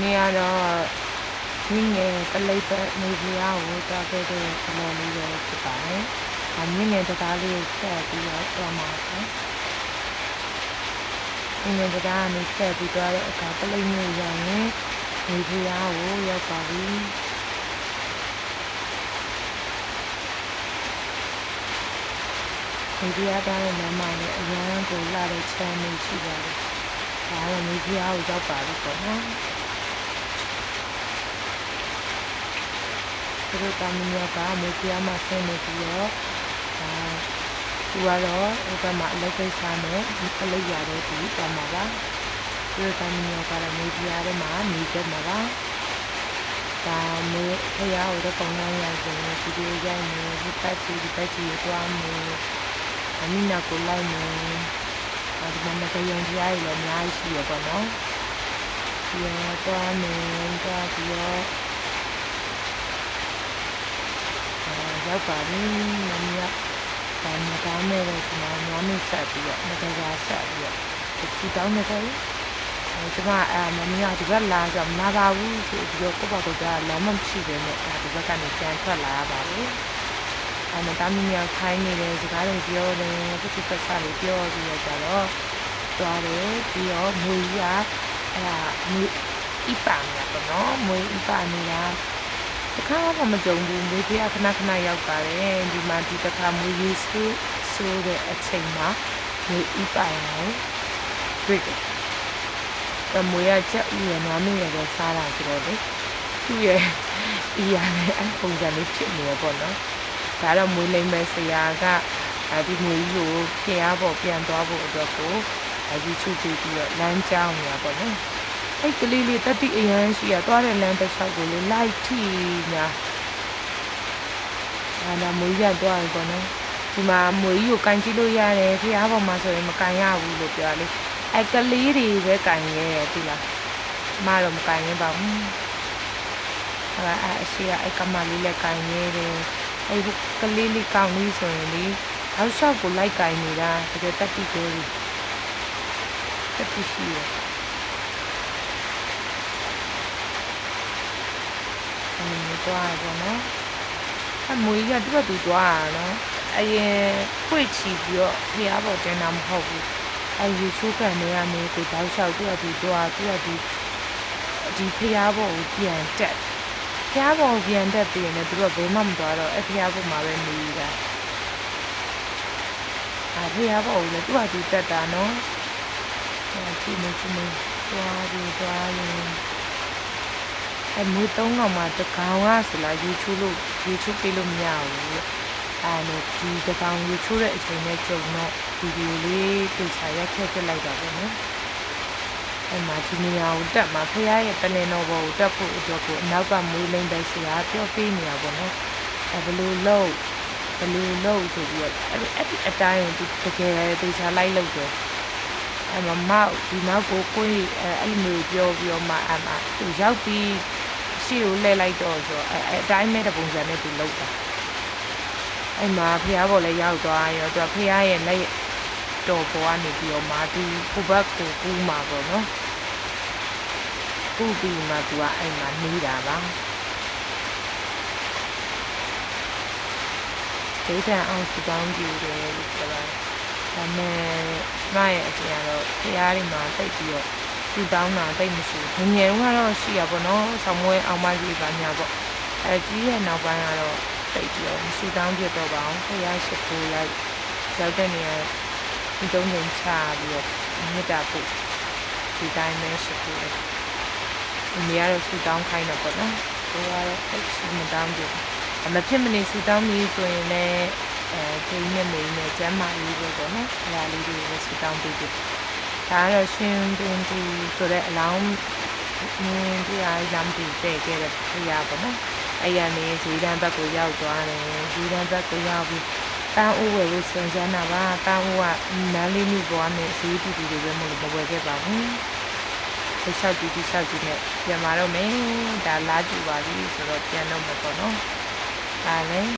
နေ့ကတော့မြင့်ငယ်ပလိပ်ပဲနေပြားကိုတောက်ခဲ့တဲ့ခမော်လေးပဲဖြစ်ပါတယ်။မြင့်ငယ်တကားလေးကိုဆက်ပြီးတော့သွားမှာပါ။မြင့်ငယ်တကားကနေဆက်ပြီးသွားတဲ့အခါပလိပ်မျိုးရရင်နေပြားကိုရောက်ပါပြီ။နေပြားသွားတဲ့လမ်းမလေးအရန်ကိုလာတဲ့ချမ်းလေးရှိပါတယ်။ဒါတော့နေပြားကိုရောက်ပါပြီပေါ့နော်။သူတို့တာမီယောကမေပြားမှာဆင်းနေပြီးတော့သူကတော့ဟိုဘက်မှာအလုပ်ကိစ္စနဲ့အလုပ်ရတဲ့သူသွားမှာပါသူတို့တာမီယောကတော့မေပြားထဲမှာနေကြမှာပါဒါမျိုးဖျားကိုတော့ပုံမှန်ရိုက်တယ်ဗီဒီယိုရိုက်နေဒီပတ်ကြီးသွားမယ်အမိနာကိုလိုက်မယ်ဒီမှာငကယုံဖျားကြီးလည်းအများကြီးရှိရပါတော့ဒီတော့သွားမယ်သွားပြီးတော့ရောက်ပါပြီမမရဒါမှမကောင်းနဲ့ပဲကျွန်တော်များနေဆက်ပြီးတော့ငကရာဆက်ပြီးတော့ဒီတောင်းနေတယ်ကျွန်မမမရဒီဘက်လာကြမလာပါဘူးဆိုပြီးတော့ကိုယ့်ဘာကိုယ်ကလမ်းမရှိပဲနဲ့ဒီဘက်ကနေပြန်ထွက်လာရပါဘူးမတားမမြခိုင်းနေတယ်စကားတွေပြောတယ်တစ်ခုတစ်ခါလေးပြောပြီးတော့ကြတော့သွားတယ်ပြီးတော့မွေရမွေဣပါမြပေါ့နော်မွေဣပါနေတာတခါမှမကြုံဘူးမွေးပြခဏခဏရောက်ပါတယ်ဒီမှာဒီတစ်ခါမွေးရေးဆိုးတဲ့အချိန်မှာမွေးဣပါရောတွေ့တယ်မွေးရချက်ဥရနာမည်ရတော့စားတာဆိုတော့လေသူ့ရဲ့အရာနဲ့အပုံစံလေးဖြစ်နေရပေါ့နော်ဒါတော့မွေးလိမ့်မဲ့ဆရာကဒီမွေးကြီးကိုဖျားဖို့ပြန်သွားဖို့အတွက်ကိုဒီချူပြီးတော့လမ်းကြောင်းနေရပေါ့နော်အဲ့ကလေးလေးတတိအရန်ရှိရသွားတဲ့လမ်းတစ်လျှောက်ကိုလေလိုက်ထိညာဒါမွေးရသွားပြီပေါ့နော်ဒီမှာမွေးကြီးကိုကန်ကြည့်လို့ရတယ်ဖျားပေါ်မှာဆိုရင်မကန်ရဘူးလို့ပြောလေအဲ့ကလေးတွေပဲကန်ရဲဒီလားမတော့မကန်ရင်ပါဘူးအရှိအဲ့ကမလေးလည်းကန်ရဲတယ်အဲ့ဒီကလေးလေးကောင်းလေးဆိုရင်လေအောက်လျှောက်ကိုလိုက်ကန်နေတာတကယ်တတိကိုတတိရှိရသွားရပေါ့နော်အမွေးရတူတူသွားရနော်အရင်ဖွင့်ချီပြီးတော့ဖျားပေါ်တင်တာမဟုတ်ဘူးယူချိုးကန်နေရနေကိုတောက်လျှောက်တူသွားဒီဖျားပေါ်ကိုပြန်တက်ဖျားပေါ်ကိုပြန်တက်ပြီးရင်လည်းသူတို့ဘယ်မှမသွားတော့အဖျားပေါ်မှာပဲနေတာဖျားပေါ်ကိုလည်းသူတက်တာနော်ဒီနေ့သွားရင်မွေး3កောင်မှာတကောင်ကဆိုလာယူချိုးပေးလို့မရဘူးဒီတကောင်ယူချိုးတဲ့အချိန်နဲ့ကြုံတော့ဗီဒီယိုလေးတွေ့ချရက်ခက်ပြလိုက်တာပေါ့နော်အဲ့မှာဒီနေရာကိုတက်မှာဖခင်ရဲ့တလင်တော်ဘောကိုတက်ဖို့အတွက်ကိုအနောက်ကမွေးလိမ့်တဲ့ဆရာပြောပေးနေတာပေါ့နော်ဘယ်လိုလုပ်ဆိုပြီးတော့အဲ့ဒီအတိုင်းကိုတကယ်သေချာလိုက်လုပ်တယ်အဲ့မှာဒီနောက်ကိုကိုယ်အဲ့လိုမျိုးပြောပြီးတော့မှသူရောက်ပြီးရှေ့ကိုလှည့်လိုက်တော့ဆိုအတိုင်းမဲ့တပုံစံနဲ့သူလုပ်တာအဲ့မှာဖះပေါ်လည်းရောက်သွားရောသူဖះရဲ့လက်တော်ပေါ်ကနေပြီးတော့မှသူဟိုဘက်ကိုကူးမှာပေါ့နော်ကူးပြီးမှသူကအဲ့မှာနေတာပါဒေသအောင်စတောင်းကြည့်တယ်လို့ပြောတာဒါမဲ့မရဲ့အပြင်ကတော့ဖះတွေမှာတိတ်ပြီးတော့သူတောင်းတာတိတ်မရှိဘူးငယ်ငယ်ကတော့ရှိရပါတော့ဆောင်းမွေးအောင်မကြီးပါညာပေါ့ကြီးရဲ့နောက်ပိုင်းကတော့တိတ်ပြီးတော့မရှိတောင်းပြတော့ပါအောင်ဖះရှိခိုးလိုက်ရောက်တဲ့နေရာဒီတုံးချိန်ချပြီးတော့မြတ်တာဖို့ဒီတိုင်းပဲရှိခိုးတယ်အမေကတော့စူတောင်းခိုင်းတော့ပေါ့နော်ကိုကတော့တိတ်စူမတောင်းပြမဖြစ်မနေစူတောင်းပြီးဆိုရင်လည်းဒီနေ့နေနဲ့ကျမ်းမာရေးပဲပေါ့နော်အဲ့ဒါလေးတွေလည်းစူတောင်းပြီးဒါကတော့ရှင်တွင်သူဆိုတဲ့အလောင်းတရားလမ်းပြီးတဲ့ခဲ့တဲ့ဖရာပေါ့နော်အဲ့ရနေဇီးတန်းဘက်ကိုရောက်သွားတယ်ဇီးတန်းဘက်ကိုရောက်ပြီးတန်းဦးဝယ်လို့စံစမ်းတာပါတန်းဦးကနန်းလေးမျိုးပေါ်နဲ့ဇီးတူတွေပဲမလို့မဝယ်ခဲ့ပါဘူးဒီလျှောက်ကြည့်နဲ့ပြန်มาတော့မယ်ဒါလာကြည့်ပါပြီဆိုတော့ပြန်တော့မယ်ပေါ့နော်ဒါလည်း